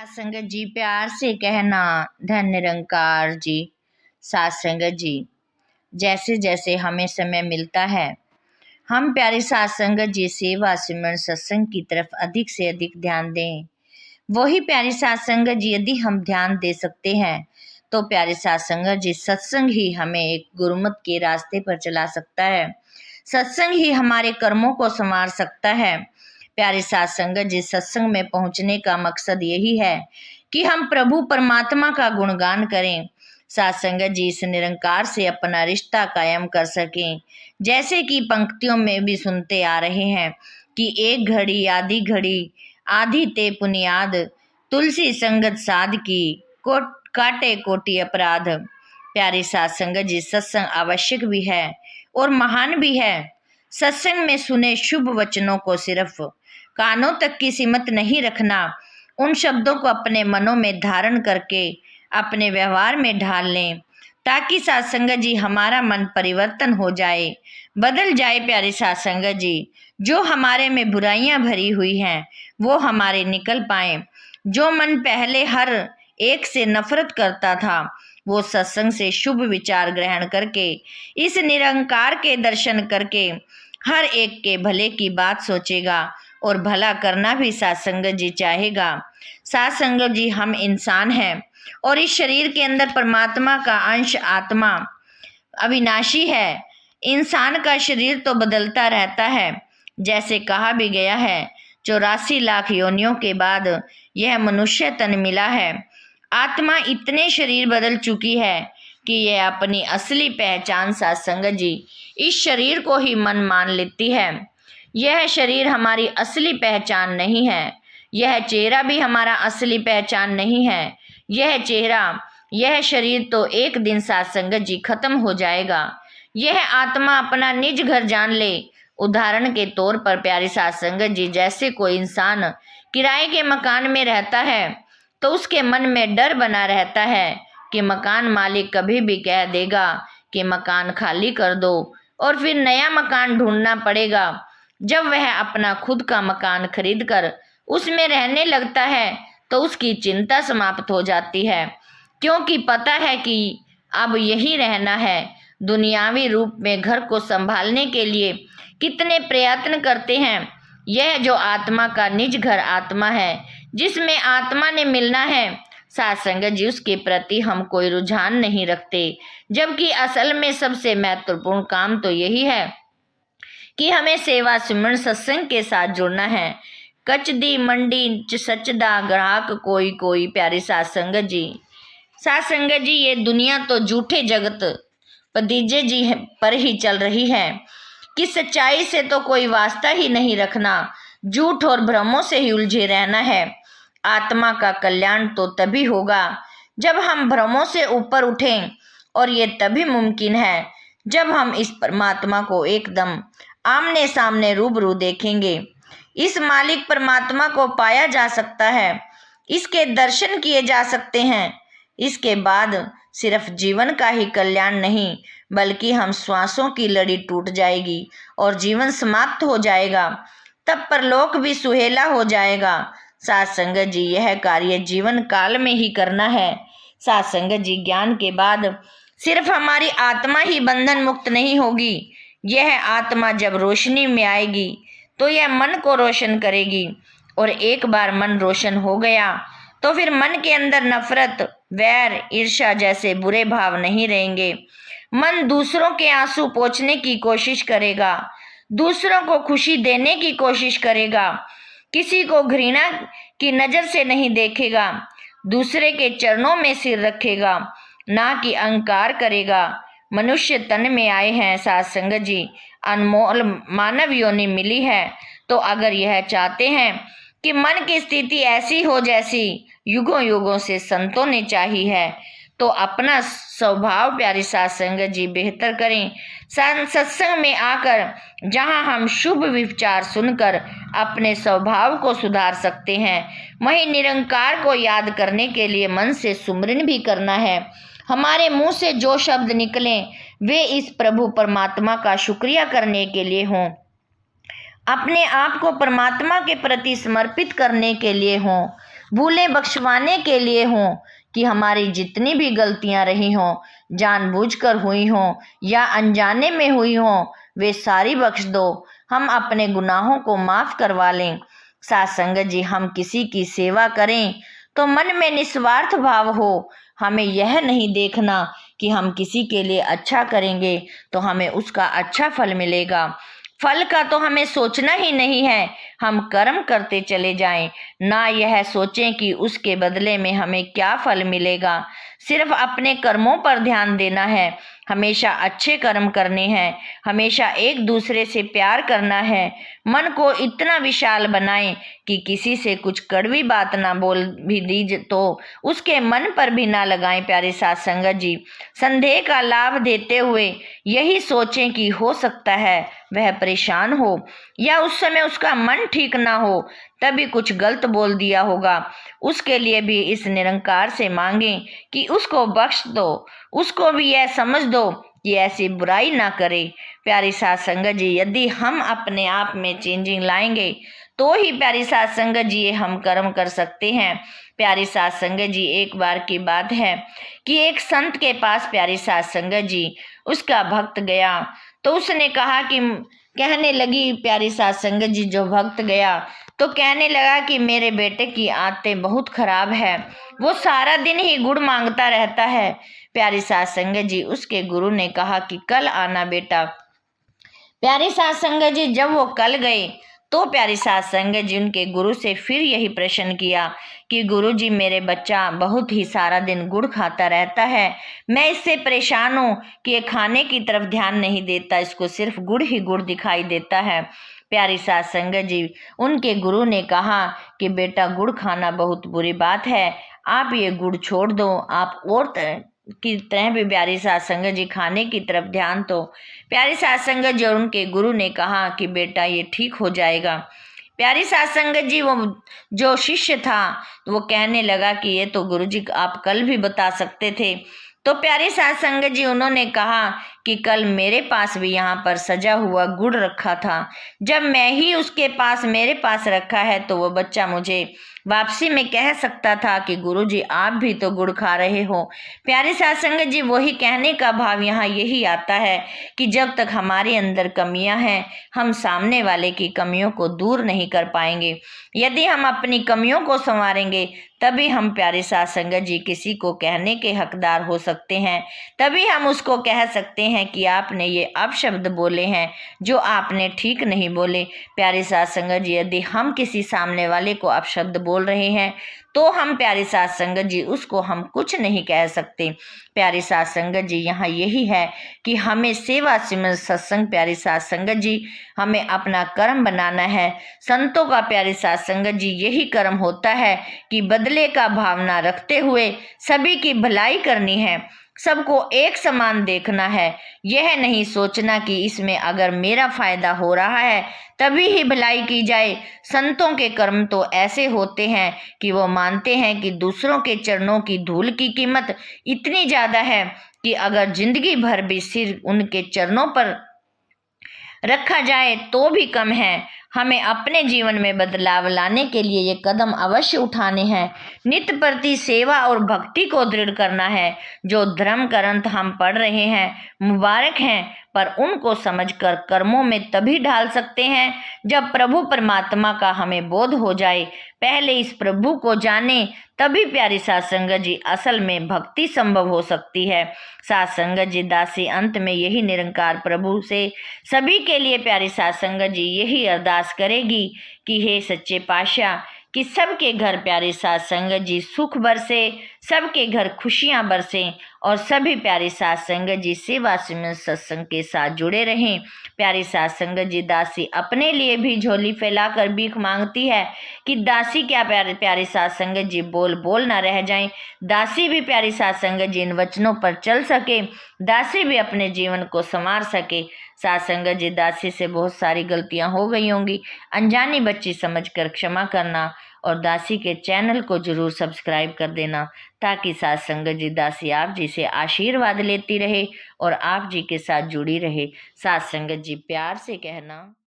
सात संगत जी प्यार से कहना, धन निरंकार जी। सात संगत जी, जैसे जैसे हमें समय मिलता है हम प्यारी सात संगत जी सेवा सिमरन सत्संग की तरफ अधिक से अधिक ध्यान दें। वही प्यारी सात संगत जी यदि हम ध्यान दे सकते हैं तो प्यारी सात संगत जी सत्संग ही हमें एक गुरुमत के रास्ते पर चला सकता है। सत्संग ही हमारे कर्मों को संवार सकता है। प्यारी सात संगत जी, सत्संग में पहुंचने का मकसद यही है कि हम प्रभु परमात्मा का गुणगान करें। सात संगत जी इस निरंकार से अपना रिश्ता कायम कर सकें। जैसे कि पंक्तियों में भी सुनते आ रहे हैं कि एक घड़ी आधी घड़ी आधी ते पुनियाद, तुलसी संगत साध की काटे कोटि अपराध। प्यारी सात संगत जी, सत्संग आवश्यक भी है और महान भी है। सत्संग में सुने शुभ वचनों को सिर्फ कानों तक की सीमित नहीं रखना, उन शब्दों को अपने मनों में धारण करके अपने व्यवहार में ढाल लें ताकि सात संगत जी हमारा मन परिवर्तन हो जाए, बदल जाए। प्यारी सात संगत जी, जो हमारे में बुराइयां भरी हुई हैं वो हमारे निकल पाए। जो मन पहले हर एक से नफरत करता था वो सत्संग से शुभ विचार ग्रहण करके, इस निरंकार के दर्शन करके हर एक के भले की बात सोचेगा और भला करना भी सात संगत जी चाहेगा। सात संगत जी, हम इंसान हैं और इस शरीर के अंदर परमात्मा का अंश आत्मा अविनाशी है। इंसान का शरीर तो बदलता रहता है, जैसे कहा भी गया है 84 लाख योनियों के बाद यह मनुष्य तन मिला है। आत्मा इतने शरीर बदल चुकी है कि यह अपनी असली पहचान सात संगत जी इस शरीर को ही मन मान लेती है। यह शरीर हमारी असली पहचान नहीं है। यह चेहरा भी हमारा असली पहचान नहीं है। यह चेहरा, यह शरीर तो एक दिन सात संगत जी खत्म हो जाएगा। यह आत्मा अपना निज घर जान ले। उदाहरण के तौर पर प्यारी सात संगत जी, जैसे कोई इंसान किराए के मकान में रहता है तो उसके मन में डर बना रहता है कि मकान मालिक कभी भी कह देगा कि मकान खाली कर दो और फिर नया मकान ढूंढना पड़ेगा। जब वह अपना खुद का मकान खरीदकर उसमें रहने लगता है तो उसकी चिंता समाप्त हो जाती है, क्योंकि पता है कि अब यही रहना है। दुनियावी रूप में घर को संभालने के लिए कितने प्रयत्न करते हैं। यह जो आत्मा का निज घर आत्मा है, जिसमें आत्मा ने मिलना है, सात संगत जी उसके प्रति हम कोई रुझान नहीं रखते, जबकि असल में सबसे महत्वपूर्ण काम तो यही है कि हमें सेवा सिमरन सत्संग के साथ जुड़ना है। कच दी मंडी च सचदा ग्राहक कोई कोई। प्यारी सात संगत जी, सात संगत जी, ये दुनिया तो झूठे जगत पदीजे जी पर ही चल रही है कि सच्चाई से तो कोई वास्ता ही नहीं रखना, झूठ और भ्रमों से ही उलझे रहना है। आत्मा का कल्याण तो तभी होगा जब हम भ्रमों से ऊपर उठें, और ये तभी मुमकिन है जब हम इस परमात्मा को एकदम आमने सामने रूबरू देखेंगे। इस मालिक परमात्मा को पाया जा सकता है, इसके दर्शन किए जा सकते हैं। इसके बाद सिर्फ जीवन का ही कल्याण नहीं, बल्कि हम श्वासों की लड़ी टूट जाएगी और जीवन समाप्त हो जाएगा। तब परलोक भी सुहेला हो जाएगा। सात संगत जी, यह कार्य जीवन काल में ही करना है। सात संगत जी, ज्ञान के बाद सिर्फ हमारी आत्मा ही बंधन मुक्त नहीं होगी। यह आत्मा जब रोशनी में आएगी तो यह मन को रोशन करेगी, और एक बार मन रोशन हो गया तो फिर मन के अंदर नफरत, वैर, ईर्ष्या जैसे बुरे भाव नहीं रहेंगे। मन दूसरों के आंसू पोंछने की कोशिश करेगा, दूसरों को खुशी देने की कोशिश करेगा, किसी को घृणा की नजर से नहीं देखेगा, दूसरे के चरणों में सिर रखेगा, ना कि अहंकार करेगा। मनुष्य तन में आए हैं सात संगत जी, अनमोल मानव योनि मिली है, तो अगर यह चाहते हैं कि मन की स्थिति ऐसी हो जैसी युगों युगों से संतों ने चाही है, तो अपना स्वभाव प्यारी सात संगत जी बेहतर करें। सत्संग में आकर जहां हम शुभ विचार सुनकर अपने स्वभाव को सुधार सकते हैं, वहीं निरंकार को याद करने के लिए मन से सुमरन भी करना है। हमारे मुंह से जो शब्द निकलें वे इस प्रभु परमात्मा का शुक्रिया करने के लिए हों, अपने आप को परमात्मा के प्रति समर्पित करने के लिए हों। भूलें बख्शवाने के लिए हों, कि हमारी जितनी भी गलतियां रही हों, जानबूझकर हुई हों या अनजाने में हुई हों, वे सारी बख्श दो। हम अपने गुनाहों को माफ़ करवा लें। साथ संगत जी, हम किसी की सेवा करें तो मन में निस्वार्थ भाव हो। हमें यह नहीं देखना कि हम किसी के लिए अच्छा करेंगे तो हमें उसका अच्छा फल मिलेगा। फल का तो हमें सोचना ही नहीं है। हम कर्म करते चले जाएं, ना यह सोचें कि उसके बदले में हमें क्या फल मिलेगा। सिर्फ अपने कर्मों पर ध्यान देना है। हमेशा अच्छे कर्म करने हैं, हमेशा एक दूसरे से प्यार करना है। मन को इतना विशाल बनाएं कि किसी से कुछ कड़वी बात ना बोल भी दी तो उसके मन पर भी ना लगाएं। प्यारे साथ संगत जी, संदेह का लाभ देते हुए यही सोचें कि हो सकता है वह परेशान हो या उस समय उसका मन ठीक ना हो, तभी कुछ गलत बोल दिया होगा। उसके लिए भी इस निरंकार से मांगें कि उसको बख्श दो, उसको भी यह समझ दो कि ऐसी बुराई ना करे। प्यारी साथ संगत जी, यदि हम अपने आप में चेंजिंग लाएंगे तो ही प्यारी साथ संगत जी हम कर्म कर सकते हैं। प्यारी साथ संगत जी, एक बार की बात है कि एक संत के पास प्यारी साथ संगत जी उसका भक्त गया तो उसने कहा कि कहने लगी प्यारी साथ संगत जी, जो भक्त गया तो कहने लगा कि मेरे बेटे की आदतें बहुत खराब है, वो सारा दिन ही गुड़ मांगता रहता है। प्यारी साथ संगत जी, उसके गुरु ने कहा कि कल आना बेटा। प्यारी साथ संगत जी, जब वो कल गए तो प्यारी साथ संगत जी उनके गुरु से फिर यही प्रश्न किया कि गुरु जी, मेरे बच्चा बहुत ही सारा दिन गुड़ खाता रहता है, मैं इससे परेशान हूँ कि ये खाने की तरफ ध्यान नहीं देता, इसको सिर्फ गुड़ ही गुड़ दिखाई देता है। प्यारी साथ संगत जी, उनके गुरु ने कहा कि बेटा, गुड़ खाना बहुत बुरी बात है, आप ये गुड़ छोड़ दो, आप और की तरह भी प्यारी साथ संगत जी खाने की तरफ ध्यान दो। प्यारी साथ संगत जी और उनके गुरु ने कहा कि बेटा, ये ठीक हो जाएगा। प्यारी साथ संगत जी, वो जो शिष्य था वो कहने लगा कि ये तो गुरु जी आप कल भी बता सकते थे। तो प्यारी साथ संगत जी उन्होंने कहा कि कल मेरे पास भी यहाँ पर सजा हुआ गुड़ रखा था, जब मैं ही उसके पास मेरे पास रखा है तो वो बच्चा मुझे वापसी में कह सकता था कि गुरुजी आप भी तो गुड़ खा रहे हो। प्यारे साथ संगत जी, वही कहने का भाव यहाँ यही आता है कि जब तक हमारे अंदर कमियां हैं, हम सामने वाले की कमियों को दूर नहीं कर पाएंगे। यदि हम अपनी कमियों को संवारेंगे तभी हम प्यारे साथ संगत जी किसी को कहने के हकदार हो सकते हैं। तभी हम उसको कह सकते हैं कि आपने ये अपशब्द बोले हैं जो आपने ठीक नहीं बोले। प्यारे साथ संगत जी, यदि हम किसी सामने वाले को अपशब्द बोल रहे हैं तो हम प्यारी साथ संगत जी उसको हम कुछ नहीं कह सकते। प्यारी साथ संगत जी, यहाँ यही है कि हमें सेवा सिमरन सत्संग प्यारी साथ संगत जी हमें अपना कर्म बनाना है। संतों का प्यारी साथ संगत जी यही कर्म होता है कि बदले का भावना रखते हुए सभी की भलाई करनी है, सबको एक समान देखना है। यह नहीं सोचना कि इसमें अगर मेरा फायदा हो रहा है तभी ही भलाई की जाए। संतों के कर्म तो ऐसे होते हैं कि वो मानते हैं कि दूसरों के चरणों की धूल की कीमत इतनी ज्यादा है कि अगर जिंदगी भर भी सिर उनके चरणों पर रखा जाए तो भी कम है। हमें अपने जीवन में बदलाव लाने के लिए ये कदम अवश्य उठाने हैं। नित्य प्रति सेवा और भक्ति को दृढ़ करना है। जो धर्म ग्रंथ हम पढ़ रहे हैं मुबारक हैं, पर उनको समझकर कर्मों में तभी ढाल सकते हैं जब प्रभु परमात्मा का हमें बोध हो जाए। पहले इस प्रभु को जाने तभी प्यारी साथ संगत जी असल में भक्ति संभव हो सकती है। साथ संगत जी, दासी अंत में यही निरंकार प्रभु से सभी के लिए प्यारी साथ संगत जी यही अरदास करेगी कि हे सच्चे पातशाह, कि सबके घर प्यारे साथ संगत जी सुख बरसे, सबके घर खुशियां बरसे और सभी प्यारे साथ संगत जी सेवा सिमरन सत्संग के साथ जुड़े रहें। प्यारी साथ संगत जी, दासी अपने लिए भी झोली फैलाकर भीख मांगती है कि दासी क्या प्यारे साथ संगत जी बोल बोल ना रह जाएं। दासी भी प्यारी साथ संगत जी इन वचनों पर चल सके, दासी भी अपने जीवन को संवार सके। साथ संगत जी, दासी से बहुत सारी गलतियां हो गई होंगी, अनजानी बच्ची समझकर क्षमा करना और दासी के चैनल को जरूर सब्सक्राइब कर देना ताकि साथ संगत जी दासी आप जी से आशीर्वाद लेती रहे और आप जी के साथ जुड़ी रहे। साथ संगत जी प्यार से कहना।